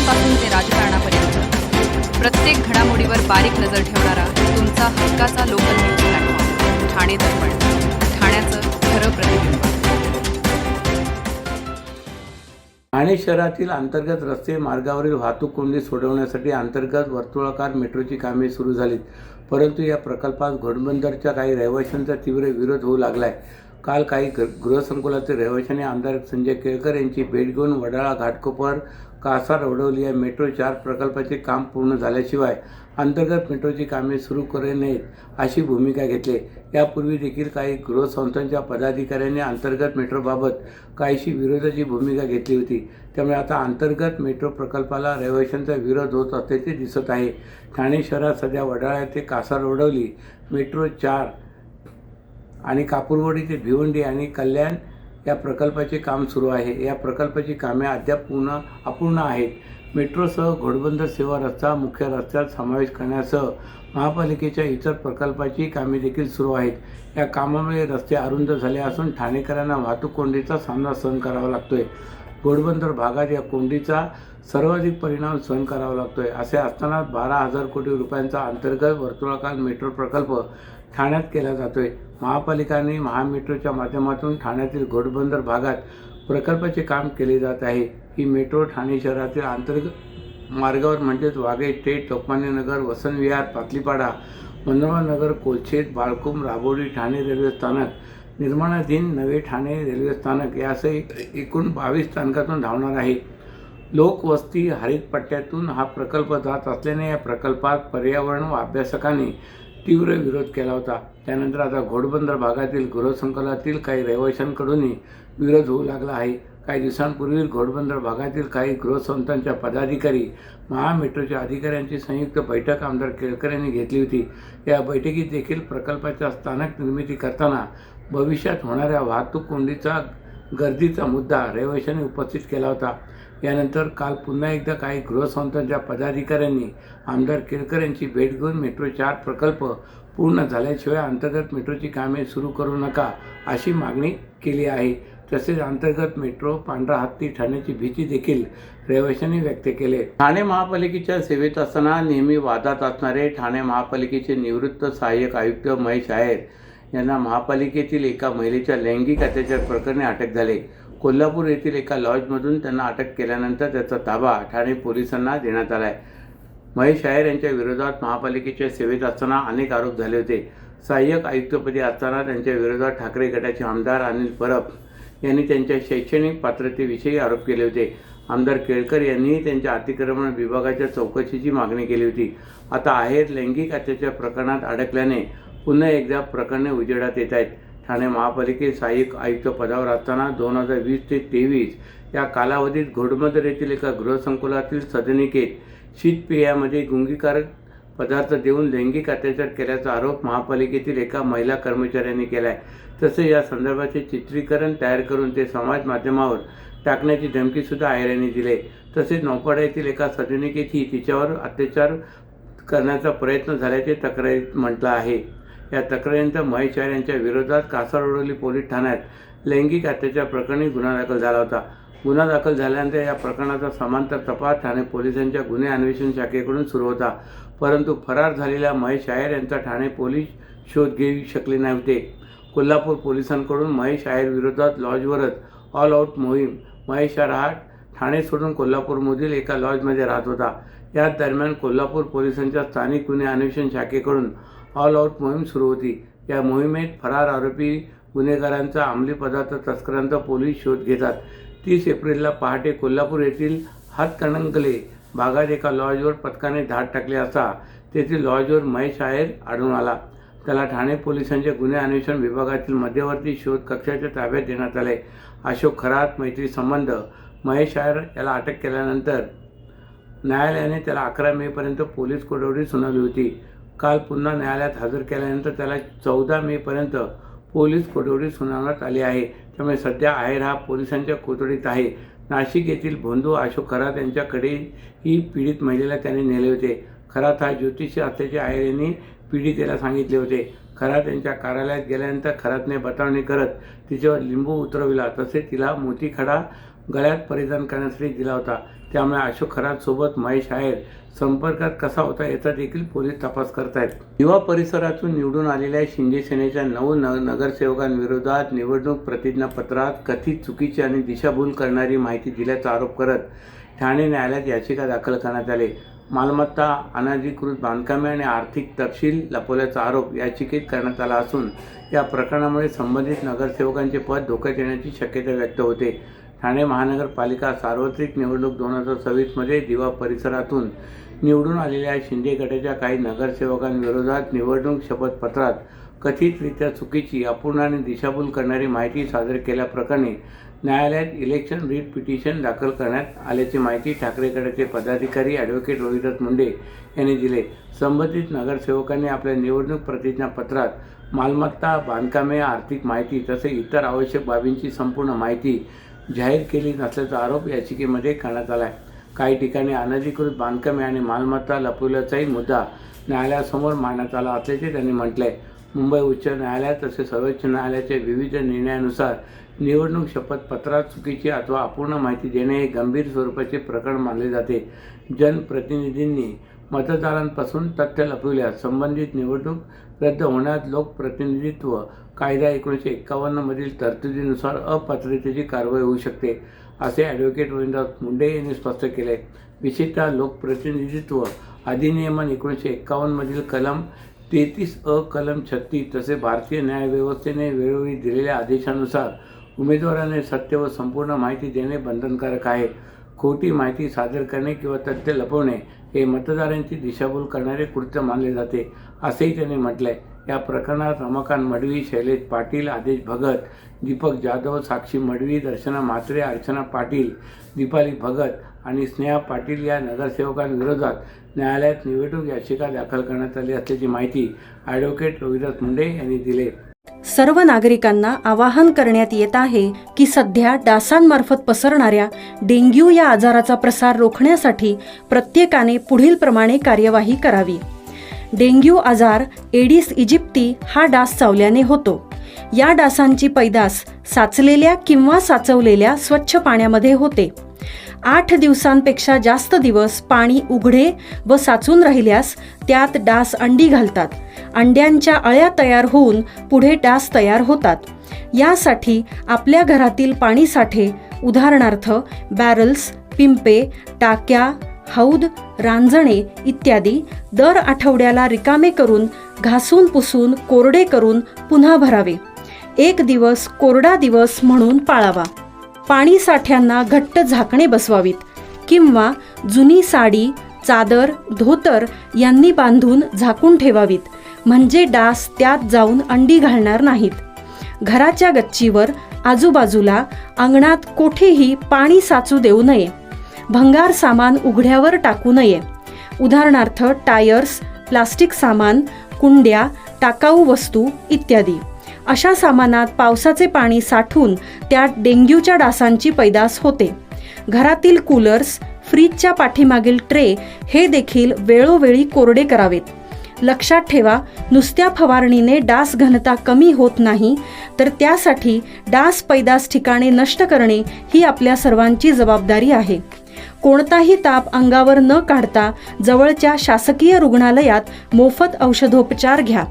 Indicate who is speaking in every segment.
Speaker 1: राजकारण्यांपासून ते राजकारणापर्यंत प्रत्येक घडामोडीवर बारीक नजर ठेवणारा तुमचा हक्काचा लोकल न्यूज प्लॅटफॉर्म ठाणे दर्पण, ठाण्याचं खरं प्रतिबिंब।
Speaker 2: ठाणे शहरातील अंतर्गत रस्ते मार्गावरील वाहतूक कोंडी सोडवण्यासाठी अंतर्गत वर्तुळाकार मेट्रोची कामे सुरू झालीत, परंतु या प्रकल्पास घोडबंदरच्या काही रहिवाशांचा तीव्र विरोध होऊ लागला आहे। काल काही गृहसंकुलातील रहिवाशांनी आमदार संजय केळकर यांची भेट घेऊन वडाळा, घाटकोपर, कासार, वडवली या मेट्रो 4 प्रकल्पाचे काम पूर्ण झाल्याशिवाय अंतर्गत मेट्रोची कामे सुरू करू नयेत अशी भूमिका घेतली। यापूर्वी देखील काही गृहसंस्थांच्या पदाधिकाऱ्यांनी अंतर्गत मेट्रोबाबत काहीशी विरोधाची भूमिका घेतली होती। त्यामुळे आता अंतर्गत मेट्रो प्रकल्पाला रहिवाशांचा विरोध होत असल्याचे दिसत आहे। ठाणे शहरात सध्या वडाळा ते कासार, वडवली मेट्रो 4 आणि कापूरवाडी ते भिवंडी आणि कल्याण या प्रकल्पाचे काम सुरू आहे। या प्रकल्पाची कामे अद्याप अपूर्ण आहेत। मेट्रोसह घोडबंदर सेवा रस्ता मुख्य रस्त्यात समावेश करण्यासह महापालिकेच्या इतर प्रकल्पाची कामे देखील सुरू आहेत। या कामामुळे रस्ते अरुंद झाले असून ठाणेकरांना वाहतूक कोंडीचा सामना सहन करावा लागतोय। घोडबंदर भागात या कोंडीचा सर्वाधिक परिणाम सहन करावा लागतोय। असे असताना 12,000 कोटी रुपयांचा अंतर्गत वर्तुळाकार मेट्रो प्रकल्प ठाण्यात केला जातोय। महापालिका आणि महामेट्रोच्या माध्यमातून ठाण्यातील घोडबंदर भागात प्रकल्पाचे काम केले जात आहे। ही मेट्रो ठाणे शहरातील अंतर्गत मार्गावर म्हणजेच वाघे, टेट, लोकमान्य नगर, वसंत विहार, पातलीपाडा, मनोहर नगर, कोलशेत, बाळकुम, राबोडी, ठाणे रेल्वे स्थानक, निर्माणाधीन नवे ठाणे रेल्वे स्थानक यासह एकूण 22 स्थानकातून धावणार आहे। लोकवस्ती हरित पट्ट्यातून हा प्रकल्प जात असल्याने या प्रकल्पात पर्यावरण अभ्यासकांनी तीव्र विरोध केला होता। त्यानंतर आता घोडबंदर भागातील गृहसंकुलातील काही रहिवाशांकडूनही विरोध होऊ लागला आहे। काही दिवसांपूर्वी घोडबंदर भागातील काही गृहसंस्थांच्या पदाधिकारी, महामेट्रोच्या अधिकाऱ्यांची संयुक्त बैठक आमदार केळकर यांनी घेतली होती। या बैठकीत देखील प्रकल्पाच्या स्थानक निर्मिती करताना भविष्यात होणाऱ्या वाहतूक कोंडीचा गर्दीचा मुद्दा रहिवाशांनी उपस्थित केला होता। यानंतर काल पुन्हा एकदा काही गृहसंस्थांच्या पदाधिकाऱ्यांनी आमदार केळकर यांची भेट घेऊन मेट्रो 4 प्रकल्प पूर्ण झाल्याशिवाय अंतर्गत मेट्रोची कामे सुरू करू नका अशी मागणी केली आहे। तसेच अंतर्गत मेट्रो पांढरा हत्ती ठरण्याची भीती देखील रहिवाशांनी व्यक्त केली। ठाणे महापालिकेच्या सेवेत असताना नेहमी वादात असणारे ठाणे महापालिकेचे निवृत्त सहाय्यक आयुक्त महेश आहेर यांना महापालिकेतील एका महिलेच्या लैंगिक अत्याचार प्रकरणी अटक झाली। कोल्हापूर येथील एका लॉजमधून त्यांना अटक केल्यानंतर त्याचा ताबा ठाणे पोलिसांना देण्यात आला आहे। महेश आहेर यांच्या विरोधात महापालिकेच्या सेवेत असताना अनेक आरोप झाले होते। सहाय्यक आयुक्तपदी असताना त्यांच्या विरोधात ठाकरे गटाचे आमदार अनिल परब यांनी त्यांच्या शैक्षणिक पात्रतेविषयी आरोप केले होते। आमदार केळकर यांनी त्यांच्या अतिक्रमण विभागाच्या चौकशीची मागणी केली होती। आता आहेर लैंगिक अत्याचार प्रकरणात अडकल्याने पुन्हा एकदा प्रकरणे उजेडात येत आहेत। ठाणे महापालिकेत सहाय्यक आयुक्त पदावर असताना 2020 ते 23 या कालावधीत घोडबंदर येथील एका गृहसंकुलातील सदनिकेत शीतपेयामध्ये गुंगीकारक पदार्थ देऊन लैंगिक अत्याचार केल्याचा आरोप महापालिकेतील एका महिला कर्मचाऱ्यांनी केला आहे। तसेच या संदर्भाचे चित्रीकरण तयार करून ते समाज माध्यमावर टाकण्याची धमकीसुद्धा आहेर यांनी दिली। तसेच नौपाडा येथील एका सदनिकेतही तिच्यावर अत्याचार करण्याचा प्रयत्न झाल्याचे तक्रारीत म्हटलं आहे। या तक्रारीनंतर महेश आहेर यांच्या विरोधात कासारवडोली पोलीस ठाण्यात लैंगिक अत्याचार प्रकरणी गुन्हा दाखल झाला होता। गुन्हा दाखल झाल्यानंतर या प्रकरणाचा समांतर तपास ठाणे पोलिसांच्या गुन्हे अन्वेषण शाखेकडून सुरू होता, परंतु फरार झालेल्या महेश आहेर यांचा ठाणे पोलीस शोध घेऊ शकले नव्हते। कोल्हापूर पोलिसांकडून महेश आहेर विरोधात लॉजवरच ऑल आऊट मोहीम। महेश आहेर हा ठाणे सोडून कोल्हापूरमधील एका लॉजमध्ये राहत होता। याच दरम्यान कोल्हापूर पोलिसांच्या स्थानिक गुन्हे अन्वेषण शाखेकडून ऑल आऊट मोहीम सुरू होती। या मोहिमेत फरार आरोपी गुन्हेगारांचा, अंमली पदार्थ तस्करांचा पोलीस शोध घेतात। 30 एप्रिलला पहाटे कोल्हापूर येथील हातकणंगले भागात एका लॉजवर पथकाने धाड टाकली असता तेथील लॉजवर महेश आहेर आढळून आला। त्याला ठाणे पोलिसांच्या गुन्हे अन्वेषण विभागातील मध्यवर्ती शोध कक्षाच्या ताब्यात देण्यात आले। अशोक खरात मैत्री संबंध महेश आहेर याला अटक केल्यानंतर न्यायालयाने त्याला 11 मेपर्यंत पोलीस कोठडी सुनावली होती। काल पुन्हा न्यायालयात हजर केल्यानंतर त्याला 14 मेपर्यंत पोलीस कोठडी सुनावण्यात आली आहे। त्यामुळे सध्या आहेर हा पोलिसांच्या कोठडीत आहे। नाशिक येथील बंधू अशोक खरात यांच्याकडे ही पीडित महिलेला त्याने नेले होते। खरात हा ज्योतिषी असल्याचे आहेर यांनी पीडितेला सांगितले होते। खरात यांच्या कार्यालयात गेल्यानंतर खरातने बतावणी करत तिच्यावर लिंबू उतरविला, तसेच तिला मोतीखडा गळ्यात परिधान करण्यासाठी दिला होता. त्यामुळे अशोक खरात सोबत महेश आहेर संपर्कात कसा होता याचा देखील पोलीस तपास करत आहेत. दिवा परिसरातून निवडून आलेल्या शिंदे सेनेच्या 9 नगरसेवकांविरोधात निवडणूक प्रतिज्ञापत्रात कथित चुकीची आणि दिशाभूल करणारी माहिती दिल्याचा आरोप करत ठाणे न्यायालयात याचिका दाखल करण्यात आली. मालमत्ता, अनधिकृत बांधकामे आणि आर्थिक तपशील लपवल्याचा आरोप याचिकेत करण्यात आला असून या प्रकरणामुळे संबंधित नगरसेवकांचे पद धोक्यात येण्याची शक्यता व्यक्त होते. ठाणे महानगरपालिका सार्वत्रिक निवडणूक 2026मध्ये दिवा परिसरातून निवडून आलेल्या शिंदे गटाच्या काही नगरसेवकांविरोधात निवडणूक शपथपत्रात कथितरित्या चुकीची, अपूर्ण आणि दिशाभूल करणारी माहिती सादर केल्याप्रकरणी न्यायालयात इलेक्शन रिट पिटिशन दाखल करण्यात आल्याची माहिती ठाकरे गटाचे पदाधिकारी ॲडव्होकेट रोहिदास मुंडे यांनी दिले. संबंधित नगरसेवकांनी आपल्या निवडणूक प्रतिज्ञापत्रात मालमत्ता, बांधकामे, आर्थिक माहिती तसेच इतर आवश्यक बाबींची संपूर्ण माहिती जाहीर केली नसल्याचा आरोप याचिकेमध्ये करण्यात आला आहे. काही ठिकाणी अनधिकृत बांधकामे आणि मालमत्ता लपवल्याचाही मुद्दा न्यायालयासमोर मांडण्यात आला असल्याचे त्यांनी म्हटले आहे. मुंबई उच्च न्यायालय तसेच सर्वोच्च न्यायालयाच्या विविध निर्णयानुसार निवडणूक शपथपत्रात चुकीची अथवा अपूर्ण माहिती देणे हे गंभीर स्वरूपाचे प्रकरण मानले जाते. जनप्रतिनिधींनी मतदारांपासून तथ्य लपविल्यास संबंधित निवडणूक रद्द होण्यात लोकप्रतिनिधित्व कायदा 1951 मधील तरतुदीनुसार अपात्रतेची कारवाई होऊ शकते, असे ॲडव्होकेट रोहिदास मुंडे यांनी स्पष्ट केले. विशेषतः लोकप्रतिनिधित्व अधिनियमन 1951 मधील कलम 33 कलम 36 तसेच भारतीय न्यायव्यवस्थेने वेळोवेळी दिलेल्या आदेशानुसार उमेदवाराने सत्य व संपूर्ण माहिती देणे बंधनकारक आहे. खोटी माहिती सादर करणे किंवा तथ्य लपवणे हे मतदारांची दिशाभूल करणारे कृत्य मानले जाते, असेही त्यांनी म्हटले. या प्रकरणात रमाकांत मडवी, शैलेश पाटील, आदेश भगत, दीपक जाधव, साक्षी मडवी, दर्शना म्हात्रे, अर्चना पाटील, दीपाली भगत आणि स्नेहा पाटील या नगरसेवकांविरोधात न्यायालयात निवडणूक याचिका दाखल करण्यात आली असल्याची माहिती ॲडव्होकेट रोहिदास मुंडे यांनी दिली.
Speaker 3: सर्व नागरिकांना आवाहन करण्यात येत आहे की सध्या डासांमार्फत पसरणाऱ्या डेंग्यू या आजाराचा प्रसार रोखण्यासाठी प्रत्येकाने पुढील प्रमाणे कार्यवाही करावी. डेंग्यू आजार एडिस इजिप्ती हा डास चावल्याने होतो. या डासांची पैदास साचलेल्या किंवा साचवलेल्या स्वच्छ पाण्यामध्ये होते. 8 दिवसांपेक्षा जास्त दिवस पाणी उघडे व साचून राहिल्यास त्यात डास अंडी घालतात. अंड्यांच्या अळ्या तयार होऊन पुढे डास तयार होतात. यासाठी आपल्या घरातील पाणीसाठे उदाहरणार्थ बॅरल्स, पिंपे, टाक्या, हौद, रांजणे इत्यादी दर आठवड्याला रिकामे करून घासून पुसून कोरडे करून पुन्हा भरावे. 1 दिवस कोरडा दिवस म्हणून पाळावा. पाणी साठ्यांना घट्ट झाकणे बसवावीत किंवा जुनी साडी, चादर, धोतर यांनी बांधून झाकून ठेवावीत, म्हणजे डास त्यात जाऊन अंडी घालणार नाहीत. घराच्या गच्चीवर, आजूबाजूला, अंगणात कोठेही पाणी साचू देऊ नये. भंगार सामान उघड्यावर टाकू नये. उदाहरणार्थ टायर्स, प्लास्टिक सामान, कुंड्या, टाकाऊ वस्तू इत्यादी. अशा सामानात पावसाचे पाणी साठून त्यात डेंग्यूच्या डासांची पैदास होते. घरातील कूलर्स, फ्रीजच्या पाठीमागील ट्रे हे देखील वेळोवेळी कोरडे करावेत. लक्षात ठेवा, नुसत्या फवारणीने डास घनता कमी होत नाही, तर त्यासाठी डास पैदास ठिकाणे नष्ट करणे ही आपल्या सर्वांची जबाबदारी आहे. कोणताही ताप अंगावर न काढता जवळच्या शासकीय रुग्णालयात मोफत औषधोपचार घ्या.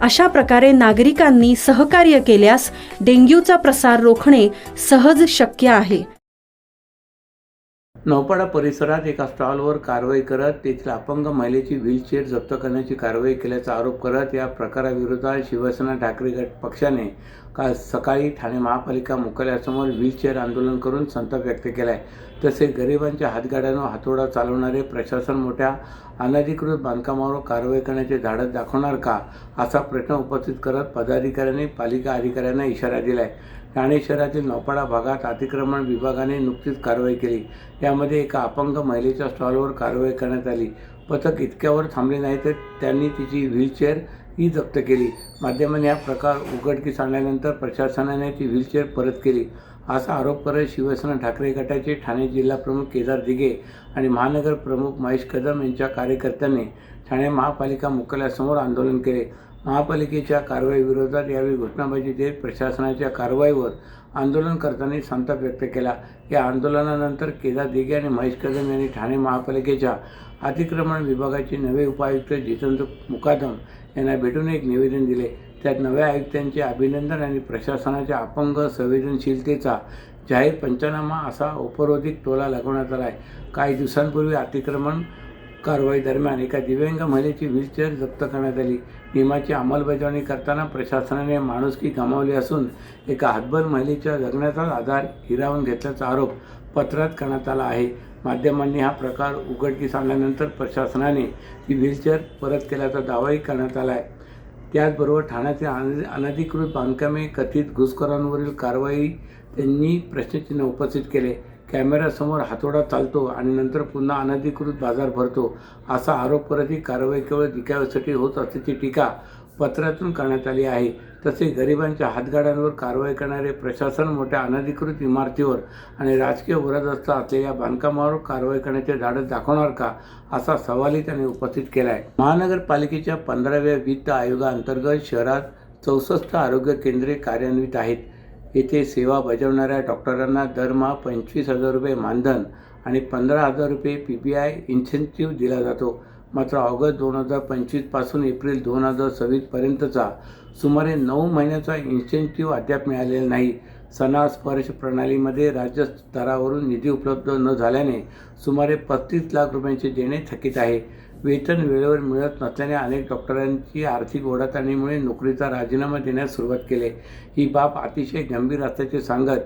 Speaker 3: अशा प्रकारे नागरिकांनी सहकार्य केल्यास डेंग्यूचा प्रसार रोखणे सहज शक्य आहे.
Speaker 2: नौपाडा परिसरात एका स्टॉलवर कारवाई करत तेथील अपंग महिलेची व्हीलचेअर जप्त करण्याची कारवाई केल्याचा आरोप करत या प्रकाराविरोधात शिवसेना ठाकरे गट पक्षाने काल सकाळी ठाणे महापालिका मुख्यालयासमोर व्हीलचेअर आंदोलन करून संताप व्यक्त केला आहे. तसेच गरिबांच्या हातगाड्यांवर हातोडा चालवणारे प्रशासन मोठ्या अनधिकृत बांधकामावर कारवाई करण्याचे धाडस दाखवणार का, असा प्रश्न उपस्थित करत पदाधिकाऱ्यांनी पालिका अधिकाऱ्यांना इशारा दिला आहे. ठाणे शहरातील नौपाडा भागात अतिक्रमण विभागाने नुकतीच कारवाई केली. यामध्ये एका अपंग महिलेच्या स्टॉलवर कारवाई करण्यात आली. पथक इतक्यावर थांबले नाही तर त्यांनी तिची व्हीलचेअर ही जप्त केली. माध्यमांनी हा प्रकार उघडकीस आणल्यानंतर प्रशासनाने ती व्हीलचेअर परत केली, असा आरोप करत शिवसेना ठाकरे गटाचे ठाणे जिल्हा प्रमुख केदार दिघे आणि महानगर प्रमुख महेश कदम यांच्या कार्यकर्त्यांनी ठाणे महापालिका मुख्यालयासमोर आंदोलन केले. महापालिकेच्या कारवाईविरोधात यावेळी घोषणाबाजी देत प्रशासनाच्या कारवाईवर आंदोलनकर्त्यांनी संताप व्यक्त केला. या आंदोलनानंतर केदार दिघे आणि महेश कदम यांनी ठाणे महापालिकेच्या अतिक्रमण विभागाचे नवे उपायुक्त जितेंद्र मुकादम यांना भेटून एक निवेदन दिले. त्यात नव्या आयुक्तांचे अभिनंदन आणि प्रशासनाच्या अपंग संवेदनशीलतेचा जाहीर पंचनामा असा औपरोधिक टोला लागवण्यात आला आहे. काही दिवसांपूर्वी अतिक्रमण कारवाई दरम्यान एका दिव्यांग महिलेची व्हीलचेअर जप्त करण्यात आली. नियमाची अंमलबजावणी करताना प्रशासनाने माणुसकी गमावली असून एका हातभर महिलेच्या जगण्याचाच आधार हिरावून घेतल्याचा आरोप पत्रात करण्यात आला आहे. माध्यमांनी हा प्रकार उघडकीस आणल्यानंतर प्रशासनाने ही व्हीलचेअर परत केल्याचा दावाही करण्यात आला आहे. त्याचबरोबर ठाण्यातील अनधिकृत बांधकामे, कथित घुसखोरांवरील कारवाई त्यांनी प्रश्नचिन्ह उपस्थित केले. कॅमेऱ्यासमोर हातोडा चालतो आणि नंतर पुन्हा अनधिकृत बाजार भरतो असा आरोप करत ही कारवाई केवळ दिखाव्यासाठी होत असल्याची टीका पत्रातून करण्यात आली आहे. तसेच गरिबांच्या हातगाड्यांवर कारवाई करणारे प्रशासन मोठ्या अनधिकृत इमारतीवर आणि राजकीय वरदहस्त असलेल्या बांधकामावर कारवाई करण्याचे धाडस दाखवणार का असा सवालही त्यांनी उपस्थित केला आहे. महानगरपालिकेच्या 15व्या वित्त आयोगाअंतर्गत शहरात 64 आरोग्य केंद्रे कार्यान्वित आहेत. येथे सेवा बजावणाऱ्या डॉक्टरांना दरमहा 25,000 रुपये मानधन आणि 15,000 रुपये PPI इन्सेंटिव्ह दिला जातो. मात्र ऑगस्ट 2025 पासून एप्रिल 2026 पर्यंतचा सुमारे 9 महिन्याचा इन्सेंटिव्ह अद्याप मिळालेला नाही. सना स्पर्श प्रणालीमध्ये राज्य स्तरावरून निधी उपलब्ध न झाल्याने सुमारे 35 लाख रुपयांचे देणे थकीत आहे. वेतन वेळेवर मिळत नसल्याने अनेक डॉक्टरांची आर्थिक ओढाताणीमुळे नोकरीचा राजीनामा देण्यास सुरुवात केली. ही बाब अतिशय गंभीर असल्याचे सांगत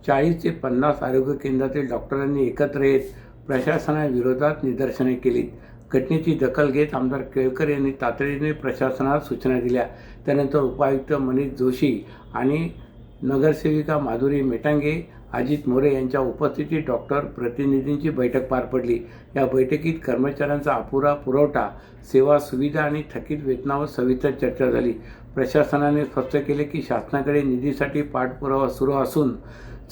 Speaker 2: 40 ते 50 आरोग्य केंद्रातील डॉक्टरांनी एकत्र येत प्रशासनाविरोधात निदर्शने केली. घटनेची दखल घेत आमदार केळकर यांनी तातडीने प्रशासनास सूचना दिल्या. त्यानंतर उपायुक्त मनीष जोशी आणि नगरसेविका माधुरी मेटांगे, अजित मोरे यांच्या उपस्थितीत डॉक्टर प्रतिनिधींची बैठक पार पडली. या बैठकीत कर्मचाऱ्यांचा अपुरा पुरवठा, सेवा सुविधा आणि थकीत वेतनावर सविस्तर चर्चा झाली. प्रशासनाने स्पष्ट केले की शासनाकडे निधीसाठी पाठपुरावा सुरू असून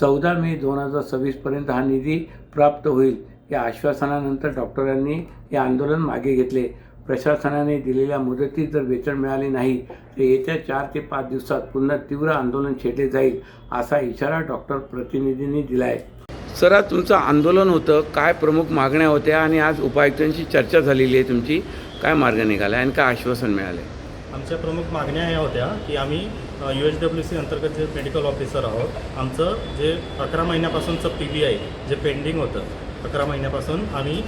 Speaker 2: 14 मे 2026 पर्यंत हा निधी प्राप्त होईल. या आश्वासनानंतर डॉक्टरांनी हे आंदोलन मागे घेतले. प्रशासनाने दिलेल्या मुदतीत जर वेतन मिळाले नाही तर येत्या 4 ते 5 दिवसात पुन्हा तीव्र आंदोलन छेडले जाईल असा इशारा डॉक्टर प्रतिनिधींनी दिला आहे. सर, आज तुमचं आंदोलन होतं, काय प्रमुख मागण्या होत्या आणि आज उपायुक्तांची चर्चा झालेली आहे तुमची, काय मार्ग निघाला आणि काय आश्वासन मिळाले?
Speaker 4: आमच्या प्रमुख मागण्या या होत्या की आम्ही UHWC अंतर्गत जे मेडिकल ऑफिसर आहोत, आमचं जे 11 महिन्यापासूनचं PPI जे पेंडिंग होतं, 11 महिन्यापासून आम्ही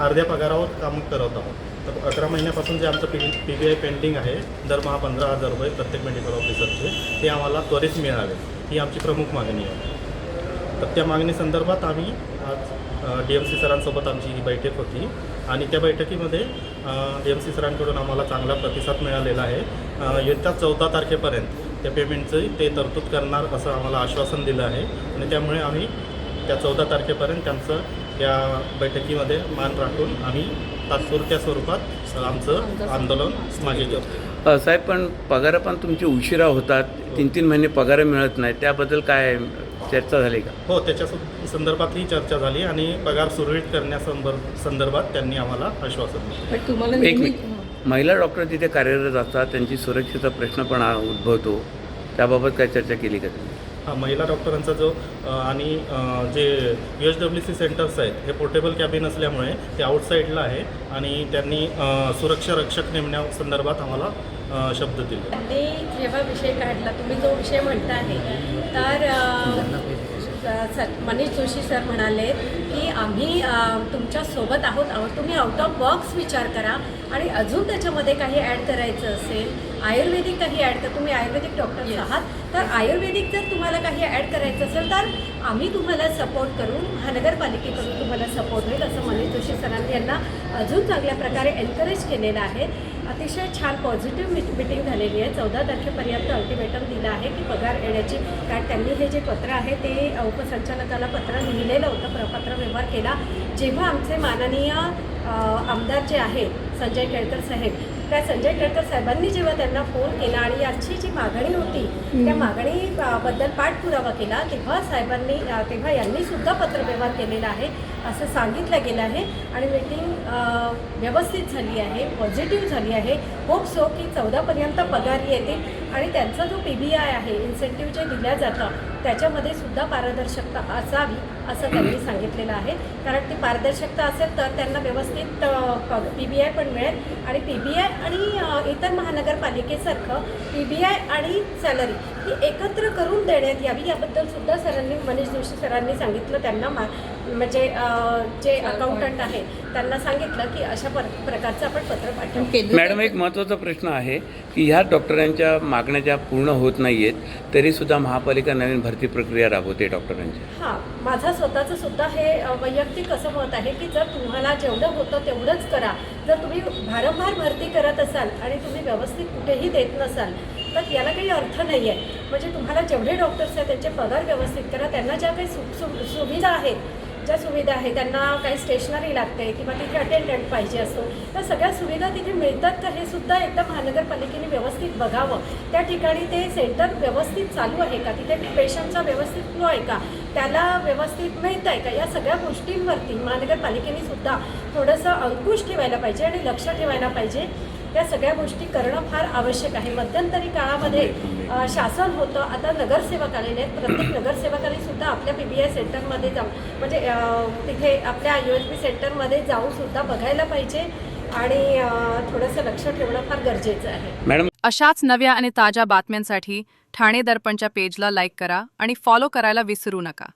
Speaker 4: अर्ध्या पगारावर काम करत आहोत. तर 11 महिन्यापासून जे आमचं PPI पेंडिंग आहे, दरमहा 15,000 रुपये प्रत्येक मेडिकल ऑफिसरचे, ते आम्हाला त्वरित मिळावे, ही आमची प्रमुख मागणी आहे. तर त्या मागणीसंदर्भात आम्ही आज DMC सरांसोबत आमची ही बैठक होती आणि त्या बैठकीमध्ये DMC सरांकडून आम्हाला चांगला प्रतिसाद मिळालेला आहे. येत्या 14 तारखेपर्यंत त्या पेमेंटचं ते तरतूद करणार असं आम्हाला आश्वासन दिलं आहे आणि त्यामुळे आम्ही त्या 14 तारखेपर्यंत त्यांचं या बैठकीमध्ये मान राखून आम्ही तात्पुरत्या स्वरूपात आमचं आंदोलन मागे घेतो.
Speaker 2: साहेब, पण पगार पण तुमची उशिरा होतात, 3-3 महिने पगार मिळत नाही, त्याबद्दल काय चर्चा झाली का?
Speaker 4: हो, त्याच्या संदर्भातही चर्चा झाली आणि पगार सुरळीत करण्यासंदर्भात त्यांनी आम्हाला आश्वासन दिलं.
Speaker 2: एक महिला डॉक्टर तिथे कार्यरत असतात, त्यांची सुरक्षेचा प्रश्न पण उद्भवतो, त्याबाबत काय चर्चा केली का तुम्ही?
Speaker 4: हा, महिला डॉक्टरांचा जो आणि जे UHWC सेंटर्स आहेत हे पोर्टेबल कॅबिन असल्यामुळे ते आउटसाईडला आहे आणि त्यांनी सुरक्षा रक्षक नेमण्यासंदर्भात आम्हाला शब्द दिले.
Speaker 5: त्यांनी जेव्हा विषय काढला, तुम्ही जो विषय म्हणता आहे, तर मनीष जोशी सर म्हणाले की आम्ही तुमच्यासोबत आहोत, तुम्ही आउट ऑफ बॉक्स विचार करा आणि अजून त्याच्यामध्ये काही ॲड करायचं असेल, आयुर्वेदिक काही ॲड कर, तुम्ही आयुर्वेदिक डॉक्टर्स आहात, तर आयुर्वेदिक जर तुम्हाला काही ॲड करायचं असेल तर आम्ही तुम्हाला सपोर्ट करू, महानगरपालिकेकडून तुम्हाला सपोर्ट होईल असं मनीष जोशी सरांनी यांना अजून चांगल्या प्रकारे एनकरेज केलेलं आहे. अतिशय छान पॉझिटिव्ह मिटिंग झालेली आहे. 14 तारखेपर्यंत अल्टिमेटम दिलं आहे की पगार येण्याची, कारण त्यांनी हे जे पत्र आहे ते उपसंचालकाला पत्र लिहिलेलं होतं, पत्र व्यवहार केला. जेव्हा आमचे माननीय आमदार जे आहेत संजय केळकर साहेब त्या संजय केळकर साहेबांनी जेव्हा त्यांना फोन केला आणि याची जी मागणी होती त्या मागणी बद्दल पाठपुरावा केला तेव्हा साहेबांनी तेव्हा यांनी सुद्धा पत्रव्यवहार केलेला आहे असं सांगितलं गेलं आहे आणि मीटिंग व्यवस्थित झाली आहे, पॉझिटिव्ह झाली आहे. होप सो की 14पर्यंत पगार येतील आणि त्यांचा जो PBI आहे, इन्सेंटिव्ह जे दिल्या जातं त्याच्यामध्ये सुद्धा पारदर्शकता असावी असं त्यांनी सांगितलेलं आहे. कारण ती पारदर्शकता असेल तर त्यांना व्यवस्थित PBI पण मिळेल आणि PBI आणि इतर महानगरपालिकेसारखं PBI आणि सॅलरी ही एकत्र करून देण्यात यावी याबद्दल सुद्धा सरांनी मनीष जोशी सरांनी सांगितलं. त्यांना म्हणजे जे अकाउंटंट आहे त्यांना सांगितलं की अशा प्रकारचं आपण पत्र पाठवू.
Speaker 2: मॅडम, एक महत्त्वाचा प्रश्न आहे की ह्या डॉक्टरांच्या मागण्या ज्या पूर्ण होत नाही आहेत तरीसुद्धा महापालिका नवीन भरती प्रक्रिया राबवते डॉक्टरांची.
Speaker 5: हां, माझं स्वतःचं सुद्धा हे वैयक्तिक असं मत आहे की जर तुम्हाला जेवढं होतं तेवढंच करा. जर तुम्ही भारंभार भरती करत असाल आणि तुम्ही व्यवस्थित कुठेही देत नसाल तर याला काही अर्थ नाही आहे. म्हणजे तुम्हाला जेवढे डॉक्टर्स आहेत त्यांचे पगार व्यवस्थित करा. त्यांना ज्या काही सुविधा आहेत, ज्या सुविधा आहे, त्यांना काही स्टेशनरी लागते किंवा तिथे अटेंडंट पाहिजे असतो, तर सगळ्या सुविधा तिथे मिळतात का हे सुद्धा एकदा महानगरपालिकेने व्यवस्थित बघावं. त्या ठिकाणी ते सेंटर व्यवस्थित चालू आहे का, तिथे पेशंटचा व्यवस्थित फ्लो आहे का, त्याला व्यवस्थित मिळत आहे का, या सगळ्या गोष्टींवरती महानगरपालिकेने सुद्धा थोडंसं अंकुश ठेवायला पाहिजे आणि लक्ष ठेवायला पाहिजे. त्या सगळ्या गोष्टी करणं फार आवश्यक आहे. मध्यंतरी काळामध्ये शासन होतं, आता नगरसेवक आलेले आहेत. प्रत्येक नगरसेवकाने सुद्धा आपल्या PBI सेंटरमध्ये जाऊन म्हणजे तिथे आपल्या USB सेंटरमध्ये जाऊन सुद्धा बघायला पाहिजे आणि थोडंसं लक्ष ठेवणं फार गरजेचं आहे.
Speaker 2: मॅडम,
Speaker 1: अशाच नव्या आणि ताज्या बातम्यांसाठी ठाणे दर्पणच्या पेजला लाईक करा आणि फॉलो करायला विसरू नका.